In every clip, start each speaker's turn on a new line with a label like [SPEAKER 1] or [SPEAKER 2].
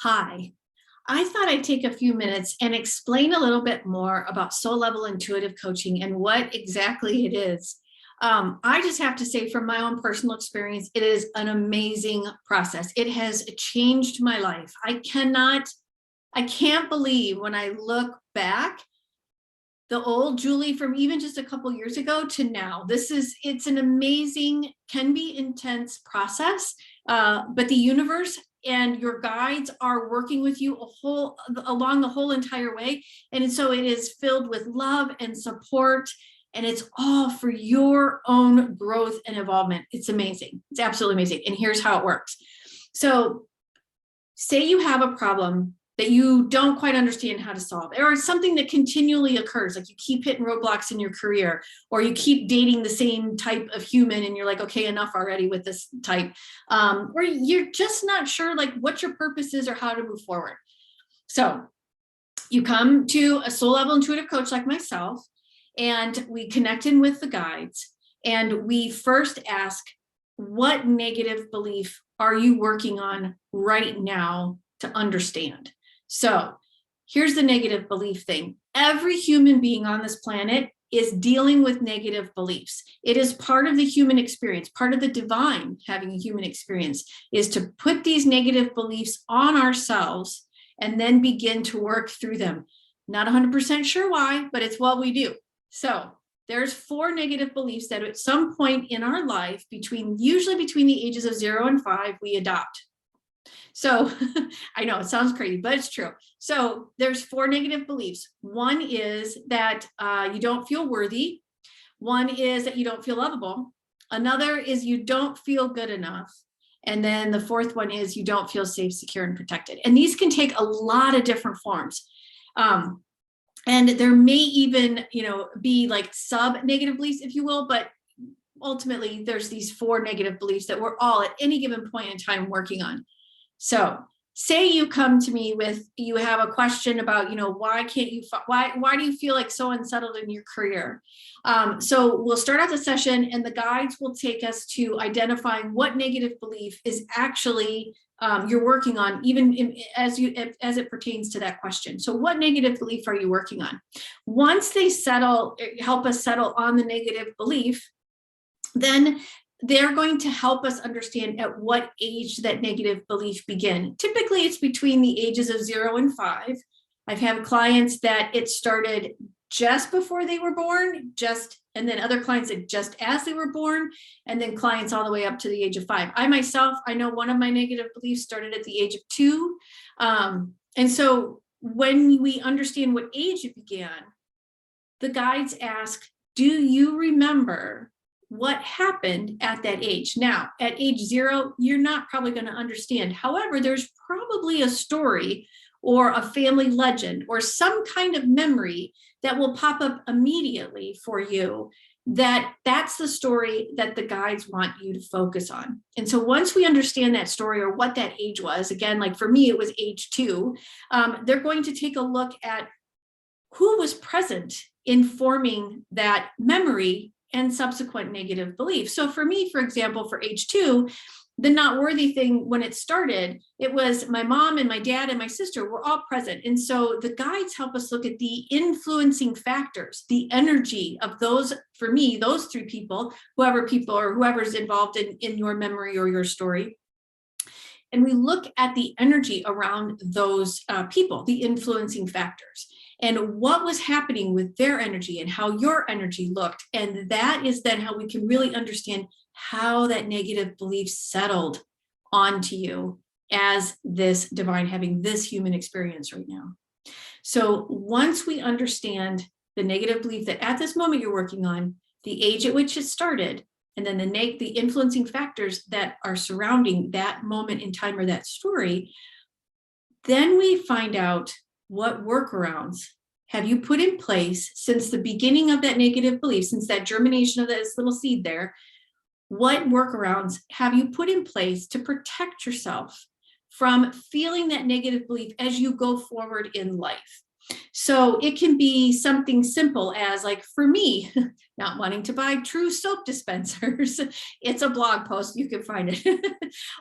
[SPEAKER 1] Hi, I thought I'd take a few minutes and explain a little bit more about soul level intuitive coaching and what exactly it is. I just have to say, from my own personal experience, it is an amazing process. It has changed my life. I can't believe when I look back, the old Julie from even just a couple years ago to now. It's an amazing, can be intense process, but the universe and your guides are working with you along the whole entire way. And so it is filled with love and support, and it's all for your own growth and involvement. It's amazing. It's absolutely amazing. And here's how it works. So say you have a problem that you don't quite understand how to solve, or something that continually occurs, like you keep hitting roadblocks in your career, or you keep dating the same type of human and you're like, okay, enough already with this type, or you're just not sure like what your purpose is or how to move forward. So you come to a soul level intuitive coach like myself, and we connect in with the guides, and we first ask, what negative belief are you working on right now to understand? So here's the negative belief thing. Every human being on this planet is dealing with negative beliefs. It is part of the human experience. Part of the divine having a human experience is to put these negative beliefs on ourselves and then begin to work through them. Not 100% sure why, but it's what we do. So there's 4 negative beliefs that at some point in our life, usually between the ages of 0 and 5, we adopt. So I know it sounds crazy, but it's true. So there's 4 negative beliefs. One is that you don't feel worthy. One is that you don't feel lovable. Another is you don't feel good enough. And then the 4th one is you don't feel safe, secure, and protected. And these can take a lot of different forms. And there may even, be like sub-negative beliefs, if you will, but ultimately there's these 4 negative beliefs that we're all at any given point in time working on. So say you come to me you have a question about, why do you feel like so unsettled in your career? So we'll start out the session, and the guides will take us to identifying what negative belief is actually you're working on, even as it pertains to that question. So what negative belief are you working on? Once they help us settle on the negative belief, then they're going to help us understand at what age that negative belief begin. Typically, it's between the ages of 0 and 5. I've had clients that it started just before they were born, and then other clients that just as they were born, and then clients all the way up to the age of 5. I know one of my negative beliefs started at the age of 2. And so when we understand what age it began, the guides ask, do you remember what happened at that age? Now, at age 0, you're not probably going to understand. However, there's probably a story or a family legend or some kind of memory that will pop up immediately for you. That's the story that the guides want you to focus on. And so once we understand that story or what that age was, again, like for me, it was age 2, they're going to take a look at who was present in forming that memory and subsequent negative beliefs. So for me, for example, for age 2, the not worthy thing, when it started, it was my mom and my dad and my sister were all present. And so the guides help us look at the influencing factors, the energy of those, for me, those 3 people, whoever's involved in your memory or your story. And we look at the energy around those people, the influencing factors, and what was happening with their energy and how your energy looked. And that is then how we can really understand how that negative belief settled onto you as this divine having this human experience right now. So once we understand the negative belief that at this moment you're working on, the age at which it started, and then the influencing factors that are surrounding that moment in time or that story, then we find out what workarounds have you put in place since the beginning of that negative belief, since that germination of this little seed there. What workarounds have you put in place to protect yourself from feeling that negative belief as you go forward in life? So it can be something simple as, like for me, not wanting to buy true soap dispensers. It's a blog post, you can find it.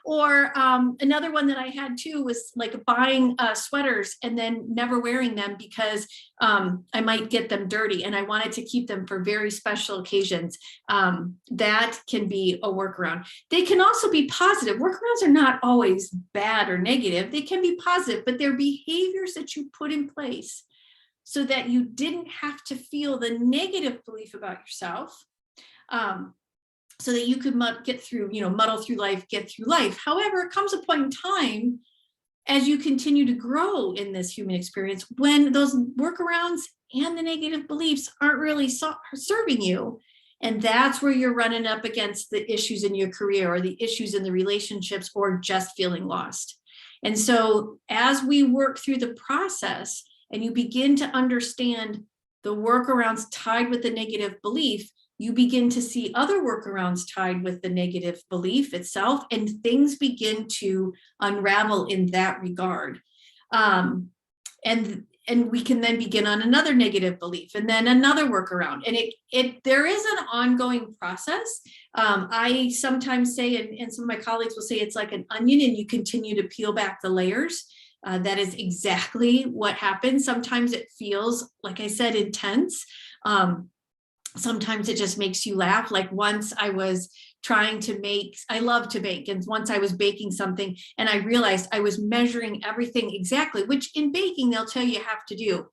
[SPEAKER 1] Or another one that I had too was like buying sweaters and then never wearing them because I might get them dirty and I wanted to keep them for very special occasions. That can be a workaround. They can also be positive. Workarounds are not always bad or negative. They can be positive, but they're behaviors that you put in place so that you didn't have to feel the negative belief about yourself, so that you could get through, muddle through life, get through life. However, it comes a point in time as you continue to grow in this human experience when those workarounds and the negative beliefs aren't really serving you. And that's where you're running up against the issues in your career or the issues in the relationships or just feeling lost. And so as we work through the process and you begin to understand the workarounds tied with the negative belief, you begin to see other workarounds tied with the negative belief itself, and things begin to unravel in that regard. And we can then begin on another negative belief and then another workaround. And there is an ongoing process. I sometimes say, and some of my colleagues will say, it's like an onion and you continue to peel back the layers. That is exactly what happens. Sometimes it feels, like I said, intense. Sometimes it just makes you laugh. Like once I was I love to bake. And once I was baking something and I realized I was measuring everything exactly, which in baking, they'll tell you have to do.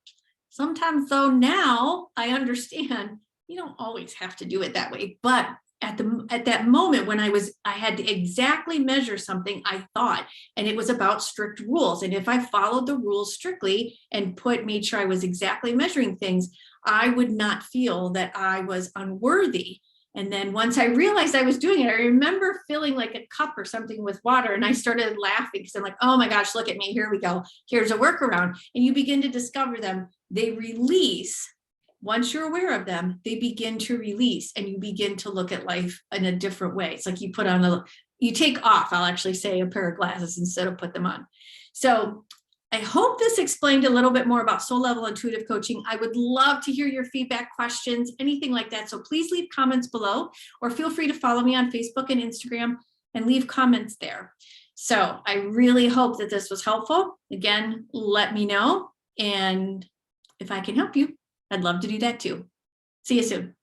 [SPEAKER 1] Sometimes though, now I understand you don't always have to do it that way. But at that moment when I had to exactly measure something, I thought, and it was about strict rules. And if I followed the rules strictly and made sure I was exactly measuring things, I would not feel that I was unworthy. And then once I realized I was doing it, I remember filling like a cup or something with water. And I started laughing because I'm like, oh my gosh, look at me. Here we go. Here's a workaround. And you begin to discover them. They release. Once you're aware of them, they begin to release and you begin to look at life in a different way. It's like you take off, I'll actually say, a pair of glasses instead of put them on. So I hope this explained a little bit more about soul level intuitive coaching. I would love to hear your feedback, questions, anything like that. So please leave comments below or feel free to follow me on Facebook and Instagram and leave comments there. So I really hope that this was helpful. Again, let me know. And if I can help you, I'd love to do that too. See you soon.